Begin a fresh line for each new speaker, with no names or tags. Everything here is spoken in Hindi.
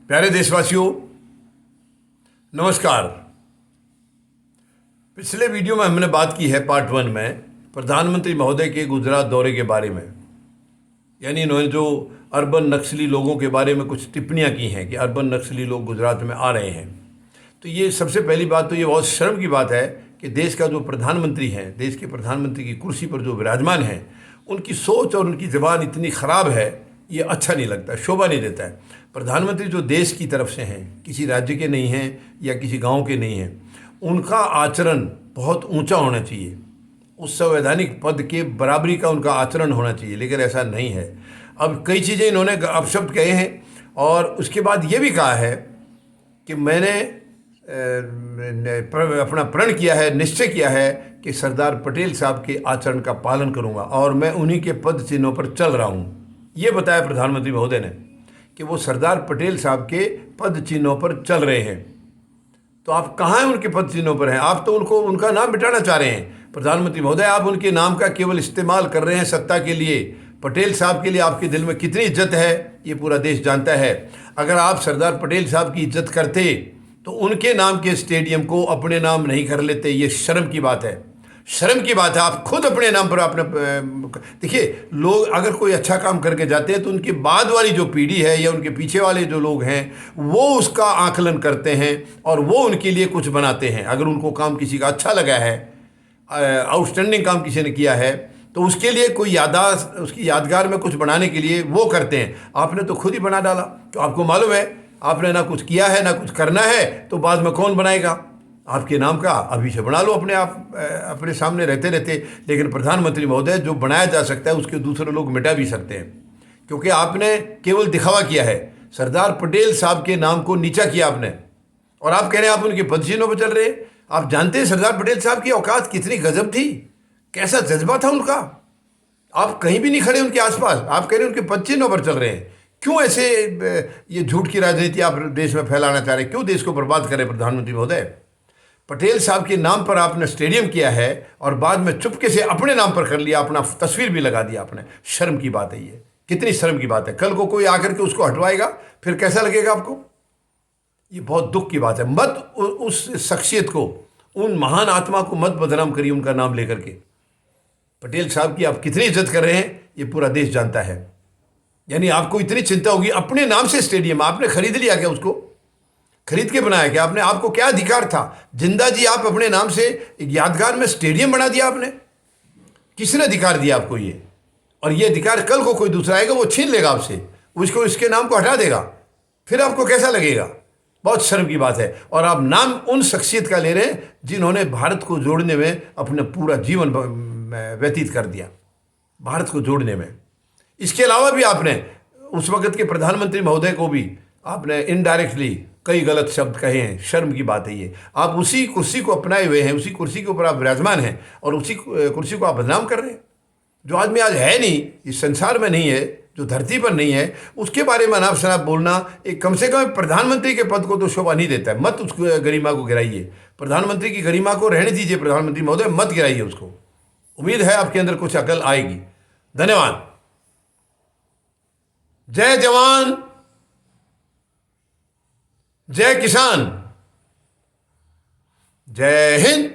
प्यारे देशवासियों, नमस्कार। पिछले वीडियो में हमने बात की है पार्ट 1 में प्रधानमंत्री महोदय के गुजरात दौरे के बारे में। यानी इन्होंने जो अर्बन नक्सली लोगों के बारे में कुछ टिप्पणियां की हैं कि अर्बन नक्सली लोग गुजरात में आ रहे हैं। तो ये सबसे पहली बात तो ये बहुत शर्म की बात है कि देश का जो प्रधानमंत्री है, देश के प्रधानमंत्री की कुर्सी पर जो विराजमान है, उनकी सोच और उनकी ज़बान इतनी ख़राब है, ये अच्छा नहीं लगता, शोभा नहीं देता है। प्रधानमंत्री जो देश की तरफ से हैं, किसी राज्य के नहीं हैं या किसी गांव के नहीं हैं, उनका आचरण बहुत ऊंचा होना चाहिए, उस संवैधानिक पद के बराबरी का उनका आचरण होना चाहिए, लेकिन ऐसा नहीं है। अब कई चीज़ें इन्होंने अपशब्द कहे हैं और उसके बाद ये भी कहा है कि मैंने अपना प्रण किया है, निश्चय किया है कि सरदार पटेल साहब के आचरण का पालन करूंगा और मैं उन्हीं के पद चिन्हों पर चल रहा हूं। ये बताया प्रधानमंत्री महोदय ने कि वो सरदार पटेल साहब के पद चिन्हों पर चल रहे हैं। तो आप कहाँ हैं उनके पद चिन्हों पर हैं? आप तो उनका नाम मिटाना चाह रहे हैं। प्रधानमंत्री महोदय, आप उनके नाम का केवल इस्तेमाल कर रहे हैं सत्ता के लिए। पटेल साहब के लिए आपके दिल में कितनी इज्जत है ये पूरा देश जानता है। अगर आप सरदार पटेल साहब की इज्जत करते तो उनके नाम के स्टेडियम को अपने नाम नहीं कर लेते। ये शर्म की बात है, शर्म की बात है। आप खुद अपने नाम पर आपने देखिए, लोग अगर कोई अच्छा काम करके जाते हैं तो उनके बाद वाली जो पीढ़ी है या उनके पीछे वाले जो लोग हैं वो उसका आकलन करते हैं और वो उनके लिए कुछ बनाते हैं। अगर उनको काम किसी का अच्छा लगा है, आउटस्टैंडिंग काम किसी ने किया है, तो उसके लिए कोई याददाश्त, उसकी यादगार में कुछ बनाने के लिए वो करते हैं। आपने तो खुद ही बना डाला। तो आपको मालूम है आपने ना कुछ किया है ना कुछ करना है, तो बाद में कौन बनाएगा आपके नाम का? अभी से बना लो अपने आप, अपने सामने रहते रहते। लेकिन प्रधानमंत्री महोदय, जो बनाया जा सकता है उसके दूसरे लोग मिटा भी सकते हैं, क्योंकि आपने केवल दिखावा किया है। सरदार पटेल साहब के नाम को नीचा किया आपने और आप कह रहे हैं आप उनके पदचिन्हों पर चल रहे हैं। आप जानते हैं सरदार पटेल साहब की औकात कितनी गजब थी, कैसा जज्बा था उनका। आप कहीं भी नहीं खड़े उनके आसपास, आप कह रहे हैं उनके पदचिन्हों पर चल रहे हैं। क्यों ऐसे ये झूठ की राजनीति आप देश में फैलाना चाह रहे हैं? क्यों देश को बर्बाद करें प्रधानमंत्री महोदय? पटेल साहब के नाम पर आपने स्टेडियम किया है और बाद में चुपके से अपने नाम पर कर लिया, अपना तस्वीर भी लगा दिया आपने। शर्म की बात है ये, कितनी शर्म की बात है। कल को कोई आकर के उसको हटवाएगा, फिर कैसा लगेगा आपको? ये बहुत दुख की बात है। मत उस शख्सियत को, उन महान आत्मा को मत बदनाम करिए उनका नाम लेकर के। पटेल साहब की आप कितनी इज्जत कर रहे हैं ये पूरा देश जानता है। यानी आपको इतनी चिंता होगी, अपने नाम से स्टेडियम आपने खरीद लिया क्या? उसको खरीद के बनाया क्या आपने? आपको क्या अधिकार था? जिंदा जी आप अपने नाम से एक यादगार में स्टेडियम बना दिया आपने। किसने अधिकार दिया आपको ये? और ये अधिकार कल को कोई दूसरा आएगा वो छीन लेगा आपसे, उसको इसके नाम को हटा देगा, फिर आपको कैसा लगेगा? बहुत शर्म की बात है। और आप नाम उन शख्सियत का ले रहे हैं जिन्होंने भारत को जोड़ने में अपना पूरा जीवन व्यतीत कर दिया, भारत को जोड़ने में। इसके अलावा भी आपने उस वक्त के प्रधानमंत्री महोदय को भी आपने इनडायरेक्टली कई गलत शब्द कहे हैं। शर्म की बात है ये। आप उसी कुर्सी को अपनाए हुए हैं, उसी कुर्सी के ऊपर आप विराजमान हैं और उसी कुर्सी को आप बदनाम कर रहे हैं। जो आदमी आज है नहीं, इस संसार में नहीं है, जो धरती पर नहीं है, उसके बारे में अनाप शनाप बोलना एक कम से कम प्रधानमंत्री के पद को तो शोभा नहीं देता है। मत उस गरिमा को गिराइए, प्रधानमंत्री की गरिमा को रहने दीजिए। प्रधानमंत्री महोदय, मत गिराइए उसको। उम्मीद है आपके अंदर कुछ अकल आएगी। धन्यवाद। जय जवान, जय किसान, जय हिंद।